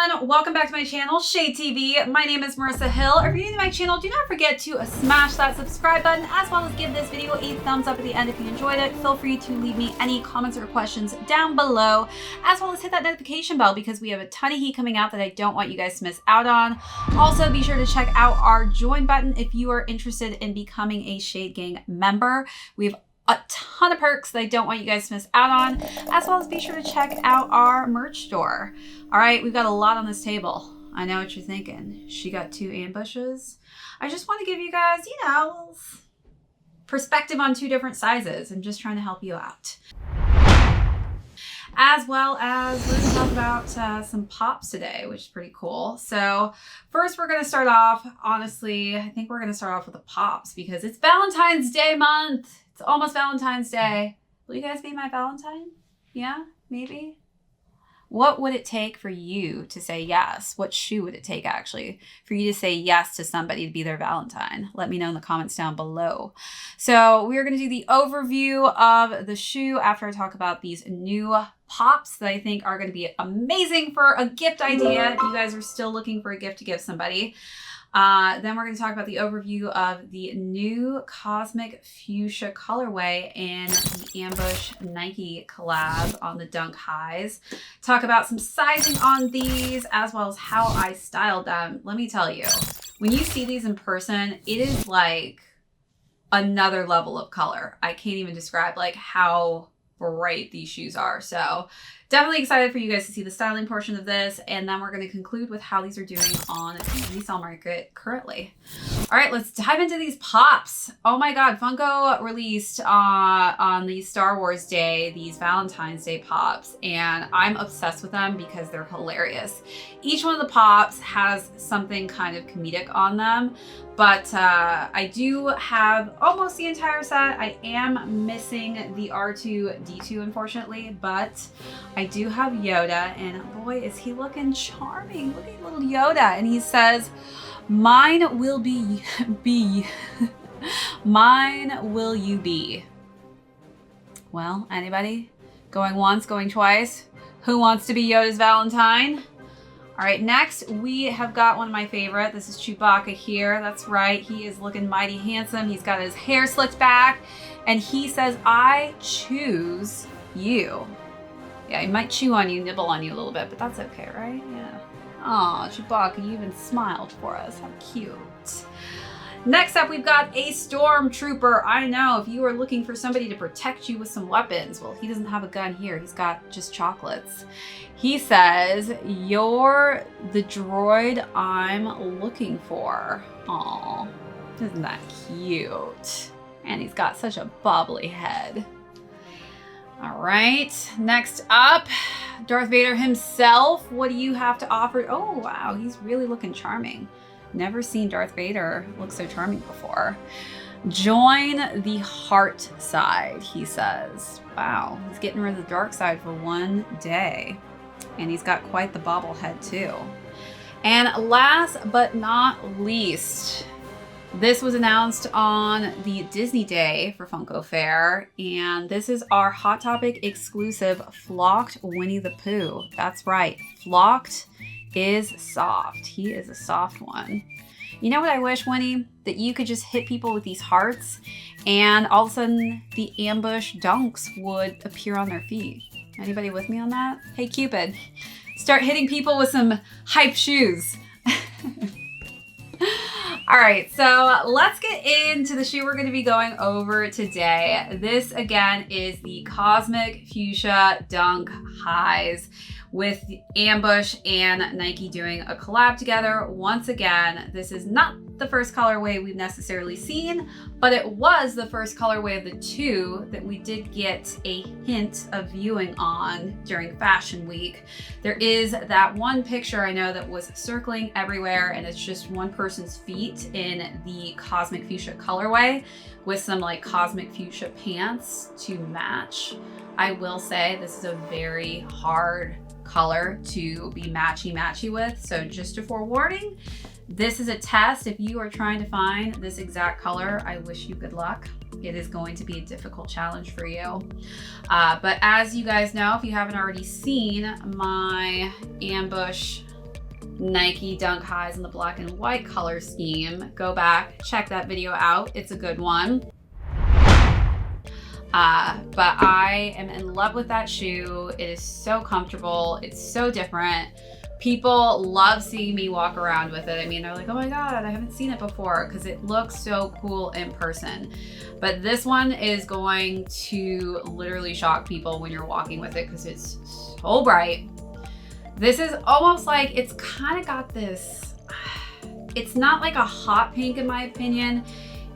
everyone, welcome back to my channel, ShadeTV. My name is Marissa Hill. If you're new to my channel, do not forget to smash that subscribe button, as well as give this video a thumbs up at the end if you enjoyed it. Feel free to leave me any comments or questions down below, as well as hit that notification bell because we have a ton of heat coming out that I don't want you guys to miss out on. Also, be sure to check out our join button if you are interested in becoming a Shade Gang member. We have a ton of perks that I don't want you guys to miss out on, as well as be sure to check out our merch store. All right, we've got a lot on this table. I know what you're thinking. She got 2 ambushes. I just want to give you guys, you know, perspective on 2 different sizes. I'm just trying to help you out. As well as we're going to talk about some pops today, which is pretty cool. So first we're going to start off, honestly, I think we're going to start off with the pops because it's Valentine's Day month. It's almost Valentine's Day. Will you guys be my Valentine? Yeah, maybe? What would it take for you to say yes? What shoe would it take, actually, for you to say yes to somebody to be their Valentine? Let me know in the comments down below. So we're going to do the overview of the shoe after I talk about these new pops that I think are going to be amazing for a gift idea if you guys are still looking for a gift to give somebody. Then we're going to talk about the overview of the new Cosmic Fuchsia colorway and the Ambush Nike collab on the Dunk Highs. Talk about some sizing on these as well as how I styled them. Let me tell you, when you see these in person, it is like another level of color. I can't even describe like how bright these shoes are. So definitely excited for you guys to see the styling portion of this, and then we're going to conclude with how these are doing on the resale market currently. All right, let's dive into these pops. Oh my god, Funko released on the Star Wars Day these Valentine's Day pops, and I'm obsessed with them because they're hilarious. Each one of the pops has something kind of comedic on them, but I do have almost the entire set. I am missing the R2-D2, unfortunately, but I do have Yoda, and boy, is he looking charming. Look at little Yoda, and he says, "Mine will be, mine will you be." Well, anybody? Going once, going twice? Who wants to be Yoda's Valentine? All right, next we have got one of my favorite. This is Chewbacca here. That's right, he is looking mighty handsome. He's got his hair slicked back, and he says, "I choose you." Yeah, he might chew on you, nibble on you a little bit, but that's okay, right? Yeah. Aw, Chewbacca, you even smiled for us. How cute. Next up, we've got a stormtrooper. I know, if you are looking for somebody to protect you with some weapons, well, he doesn't have a gun here. He's got just chocolates. He says, "You're the droid I'm looking for." Aw, isn't that cute? And he's got such a bobbly head. All right, next up, Darth Vader himself. What do you have to offer? Oh, wow, he's really looking charming. Never seen Darth Vader look so charming before. "Join the heart side," he says. Wow, he's getting rid of the dark side for one day. And he's got quite the bobblehead too. And last but not least, this was announced on the Disney Day for Funko Fair, and this is our Hot Topic exclusive Flocked Winnie the Pooh. That's right, Flocked is soft. He is a soft one. You know what I wish, Winnie? That you could just hit people with these hearts and all of a sudden the ambush dunks would appear on their feet. Anybody with me on that? Hey Cupid, start hitting people with some hype shoes. All right, so let's get into the shoe we're going to be going over today. This again is the Cosmic Fuchsia Dunk Highs with Ambush and Nike doing a collab together. Once again, this is not the first colorway we've necessarily seen, but it was the first colorway of the 2 that we did get a hint of viewing on during Fashion Week. There is that one picture I know that was circling everywhere, and it's just one person's feet in the Cosmic Fuchsia colorway with some like Cosmic Fuchsia pants to match. I will say this is a very hard color to be matchy-matchy with, so just a forewarning, this is a test. If you are trying to find this exact color, I wish you good luck. It is going to be a difficult challenge for you. But as you guys know, if you haven't already seen my Ambush Nike Dunk Highs in the black and white color scheme. Go back, check that video out. It's a good one. But I am in love with that shoe. It is so comfortable. It's so different. People love seeing me walk around with it. I mean, they're like, oh my God, I haven't seen it before, because it looks so cool in person. But this one is going to literally shock people when you're walking with it, because it's so bright. This is almost like, it's kind of got this, it's not like a hot pink in my opinion.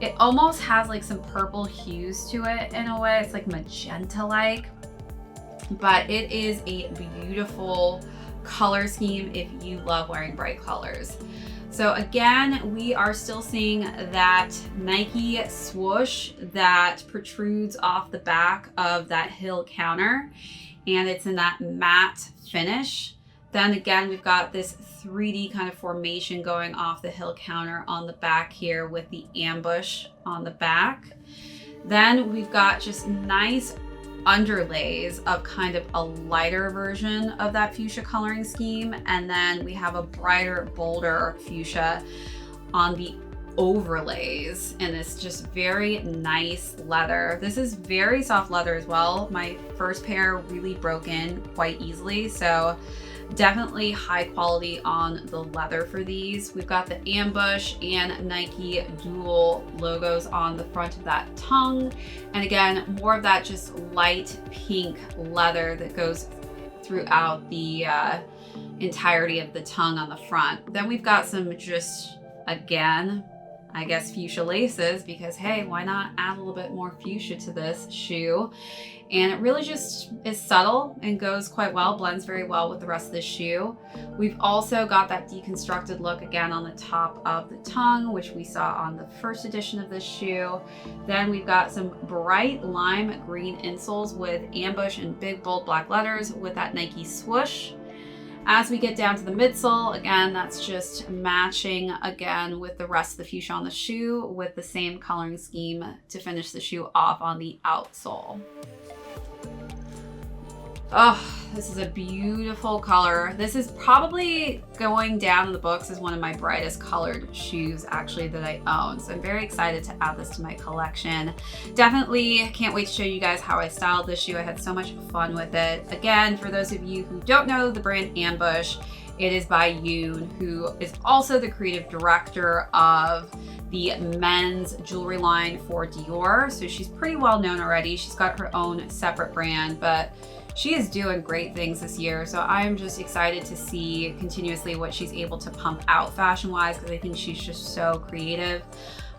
It almost has like some purple hues to it in a way. It's like magenta-like, but it is a beautiful color scheme if you love wearing bright colors. So again, we are still seeing that Nike swoosh that protrudes off the back of that heel counter, and it's in that matte finish. Then again, we've got this 3D kind of formation going off the heel counter on the back here with the ambush on the back. Then we've got just nice underlays of kind of a lighter version of that fuchsia coloring scheme. And then we have a brighter, bolder fuchsia on the overlays, and it's just very nice leather. This is very soft leather as well. My first pair really broke in quite easily, so definitely high quality on the leather for these. We've got the ambush and Nike dual logos on the front of that tongue. And again, more of that just light pink leather that goes throughout the entirety of the tongue on the front. Then we've got some just, again, I guess fuchsia laces, because hey, why not add a little bit more fuchsia to this shoe? And it really just is subtle and goes quite well, blends very well with the rest of the shoe. We've also got that deconstructed look again on the top of the tongue, which we saw on the first edition of this shoe. Then we've got some bright lime green insoles with ambush and big bold black letters with that Nike swoosh. As we get down to the midsole, again, that's just matching again with the rest of the fuchsia on the shoe with the same coloring scheme to finish the shoe off on the outsole. Oh, this is a beautiful color. This is probably going down in the books as one of my brightest colored shoes actually that I own. So I'm very excited to add this to my collection. Definitely can't wait to show you guys how I styled this shoe. I had so much fun with it. Again, for those of you who don't know the brand Ambush, it is by Yoon, who is also the creative director of the men's jewelry line for Dior. So she's pretty well known already. She's got her own separate brand, but she is doing great things this year. So I'm just excited to see continuously what she's able to pump out fashion-wise, because I think she's just so creative.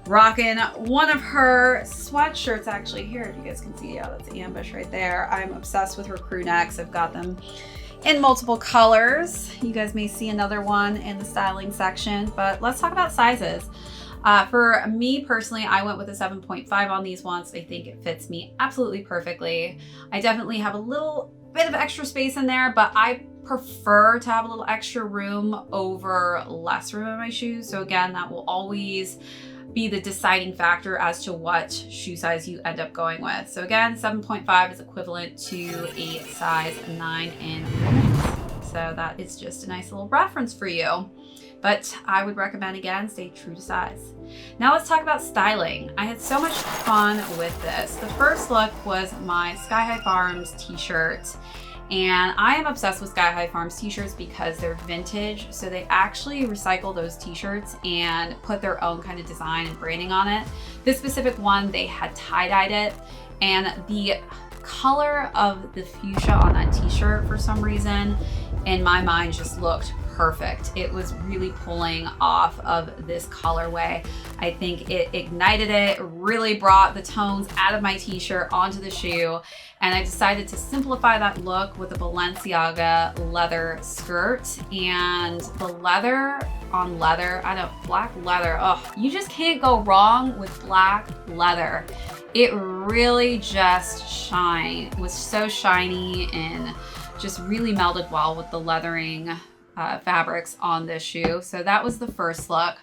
Rocking one of her sweatshirts actually here, if you guys can see, yeah, that's Ambush right there. I'm obsessed with her crew necks. I've got them in multiple colors. You guys may see another one in the styling section, but let's talk about sizes. For me personally, I went with a 7.5 on these ones. I think it fits me absolutely perfectly. I definitely have a little bit of extra space in there, but I prefer to have a little extra room over less room in my shoes. So again, that will always be the deciding factor as to what shoe size you end up going with. So again, 7.5 is equivalent to a size 9 in women's. So that is just a nice little reference for you. But I would recommend, again, stay true to size. Now let's talk about styling. I had so much fun with this. The first look was my Sky High Farms t-shirt. And I am obsessed with Sky High Farms t-shirts because they're vintage. So they actually recycle those t-shirts and put their own kind of design and branding on it. This specific one, they had tie-dyed it. And the color of the fuchsia on that t-shirt, for some reason, in my mind, just looked perfect. It was really pulling off of this colorway. I think it ignited it, really brought the tones out of my t-shirt onto the shoe. And I decided to simplify that look with a Balenciaga leather skirt. And the leather on leather, I know, black leather, oh, you just can't go wrong with black leather. It really just was so shiny and just really melded well with the leathering fabrics on this shoe. So that was the first look.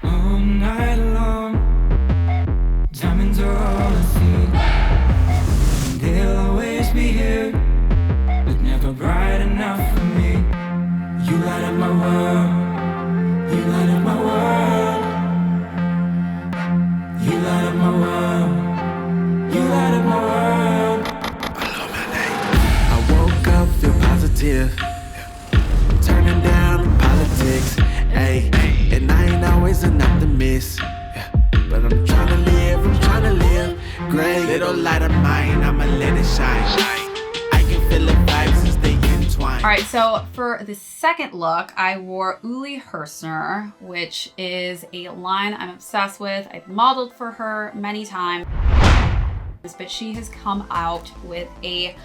All night long, diamonds are all I see. They'll always be here, but never bright enough for positive. Turning down politics, ayy. And I ain't always an optimist, but I'm trying to live great. Little light of mine, I'ma let it shine. I can feel the vibes as they entwine. All right, so for the second look, I wore Uli Herstner, which is a line I'm obsessed with. I've modeled for her many times, but she has come out with a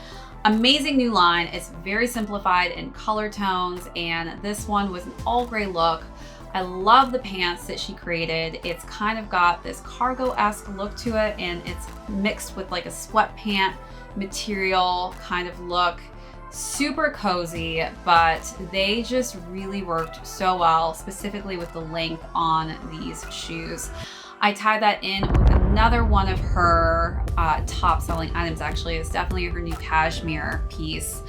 amazing new line. It's very simplified in color tones, and this one was an all gray look. I love the pants that she created. It's kind of got this cargo-esque look to it, and it's mixed with like a sweatpant material kind of look. Super cozy, but they just really worked so well, specifically with the length on these shoes. I tied that in with another one of her top selling items. Actually, it's definitely her new cashmere piece.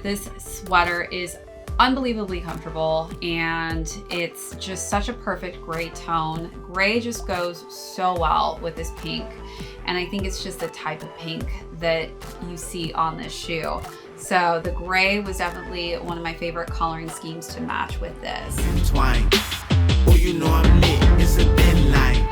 This sweater is unbelievably comfortable, and it's just such a perfect gray tone. Gray just goes so well with this pink, and I think it's just the type of pink that you see on this shoe. So the gray was definitely one of my favorite coloring schemes to match with this. Twine. Oh, you know I'm lit, it's a thin line.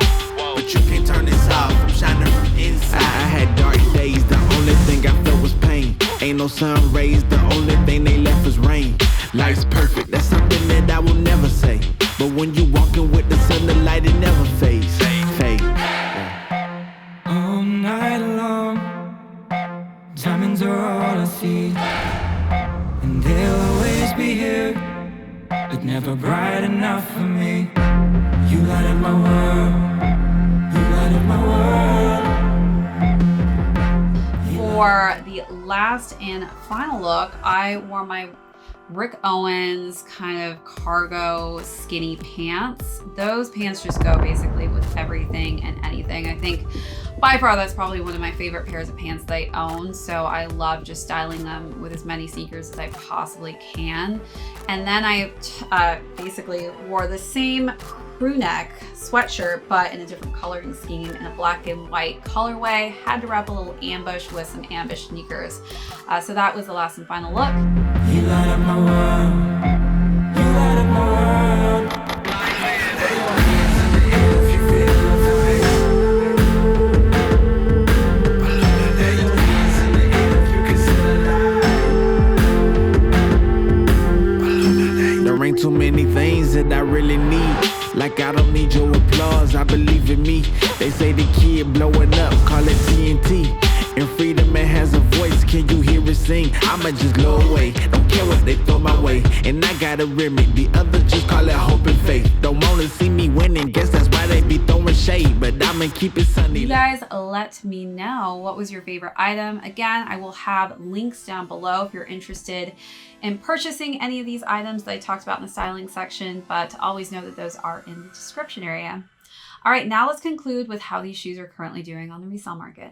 But you can't turn this off, I'm shining from inside. I had dark days, the only thing I felt was pain. Ain't no sun rays, the only thing they left was rain. Life's perfect, that's something that I will never say. But when you walking with the sun, the light, it never fades. Fade. All night long, diamonds are all I see, and they'll always be here, but never bright enough for me. You light up my world, you light up my world. For the last and final look, I wore my Rick Owens kind of cargo skinny pants. Those pants just go basically with everything and anything. I think by far that's probably one of my favorite pairs of pants that I own, so I love just styling them with as many sneakers as I possibly can. And then I basically wore the same crew neck sweatshirt, but in a different coloring scheme in a black and white colorway. Had to wrap a little ambush with some ambush sneakers. So that was the last and final look. You light up my world, you light up my world. There ain't too many things that I really need. Like I don't need your applause, I believe in me. They say the kid blowing up, call it TNT. And freedom, it has a voice, can you hear it sing? I'ma just blow away, don't care what they throw my way. And I got a remedy, the others just call it hope and faith. Don't wanna see me winning, guess that's why they be throwing shade. But I'ma keep it sunny. You guys let me know what was your favorite item. Again, I will have links down below if you're interested in purchasing any of these items that I talked about in the styling section, but always know that those are in the description area. All right, now let's conclude with how these shoes are currently doing on the resale market.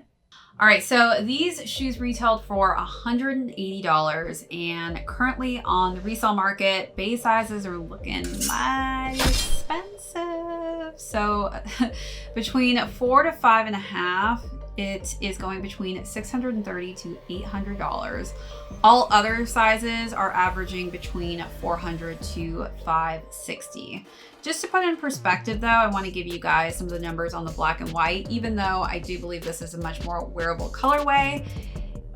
All right, so these shoes retailed for $180, and currently on the resale market, base sizes are looking mighty expensive. So between 4 to 5.5, it is going between $630 to $800. All other sizes are averaging between $400 to $560. Just to put it in perspective though, I want to give you guys some of the numbers on the black and white. Even though I do believe this is a much more wearable colorway,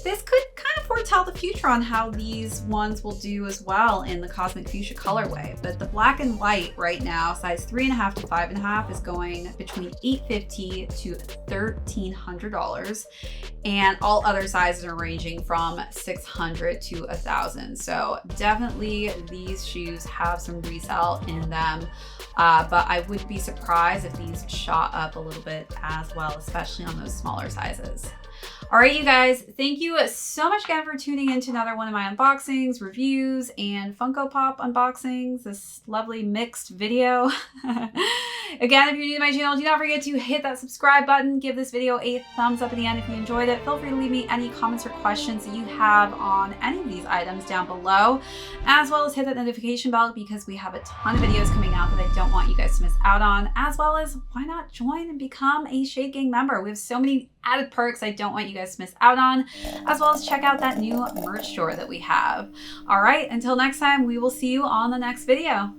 this could kind of foretell the future on how these ones will do as well in the Cosmic Fuchsia colorway. But the black and white right now, size 3.5 to 5.5, is going between $850 to $1,300. And all other sizes are ranging from $600 to $1,000. So definitely these shoes have some resale in them. But I would be surprised if these shot up a little bit as well, especially on those smaller sizes. All right, you guys, thank you so much again for tuning in to another one of my unboxings, reviews, and Funko Pop unboxings, this lovely mixed video. Again, if you're new to my channel, do not forget to hit that subscribe button. Give this video a thumbs up at the end if you enjoyed it. Feel free to leave me any comments or questions that you have on any of these items down below, as well as hit that notification bell because we have a ton of videos coming out that I don't want you guys to miss out on, as well as why not join and become a Shade Gang member. We have so many added perks I don't want you guys to miss out on, as well as check out that new merch store that we have. All right, until next time, we will see you on the next video.